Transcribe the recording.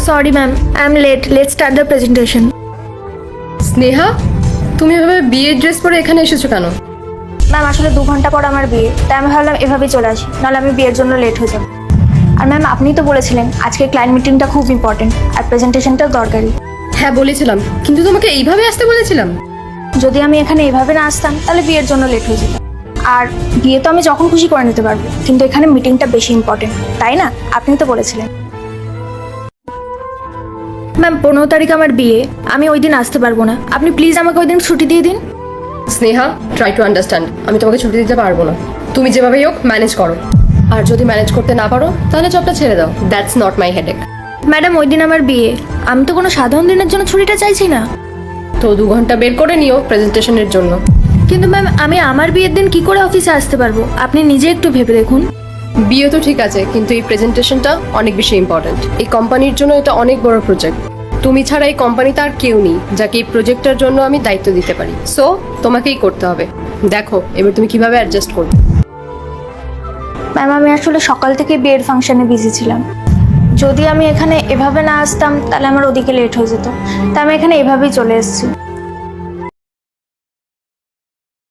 Sorry ma'am, I am late. Let's start the presentation. Sneha, তুমি এভাবে বিয়ের ড্রেস পরে এখানে এসেছো কেন? ম্যাম আসলে 2 ঘন্টা পর আমার বিয়ে, তাই আমি ভাবলাম এভাবেই চলে আসি, নাহলে আমি বিয়ের জন্য লেট হয়ে যাব। আর ম্যাম আপনিই তো বলেছিলেন আজকে ক্লায়েন্ট মিটিংটা খুব ইম্পর্টেন্ট আর প্রেজেন্টেশনটাও দরকারি। হ্যাঁ বলেছিলাম, কিন্তু তোমাকে এইভাবে আসতে বলেছিলাম। যদি আমি এখানে এভাবে না আসতাম তাহলে বিয়ের জন্য লেট হয়ে যেত। আর বিয়ে তো আমি যখন খুশি করে নিতে পারবো, কিন্তু এখানে মিটিংটা বেশি ইম্পর্টেন্ট, তাই না? আপনি তো বলেছিলেন। ম্যাম 15 তারিখ আমার বিয়ে, আমি ওই দিন আসতে পারবো না। আপনি প্লিজ আমাকে ওই দিন ছুটি দিয়ে দিন। স্নেহা, ট্রাই টু আন্ডারস্ট্যান্ড, আমি তোমাকে ছুটি দিতে পারবো না। তুমি যেভাবেই হোক ম্যানেজ করো, আর যদি ম্যানেজ করতে না পারো তাহলে জবটা ছেড়ে দাও। That's not my headache. Madam ওই দিন আমার বিয়ে, আমি তো কোনো সাধারণ দিনের জন্য ছুটিটা চাইছি না। তো 2 ঘন্টা বের করে নিও প্রেজেন্টেশনের জন্য। কিন্তু ম্যাম আমি আমার বিয়ের দিন কি করে অফিসে আসতে পারবো? আপনি নিজে একটু ভেবে দেখুন। বিয়ে তো ঠিক আছে, কিন্তু এই প্রেজেন্টেশনটা অনেক বেশি ইম্পর্ট্যান্ট। এই কোম্পানির জন্য এটা অনেক বড় প্রজেক্ট। তুমি ছাড়া এই কোম্পানিতে আর কেউ নেই যাকে এই প্রজেক্টটার জন্য আমি দায়িত্ব দিতে পারি। সো তোমাকেই করতে হবে। দেখো এবার তুমি কিভাবে অ্যাডজাস্ট করবে। ম্যাম আমি আসলে সকাল থেকে বিয়ের ফাংশনে বিজি ছিলাম। যদি আমি এখানে এভাবে না আসতাম তাহলে আমার ওদিকে লেট হয়ে যেত, তাই আমি এখানে এভাবেই চলে এসেছি।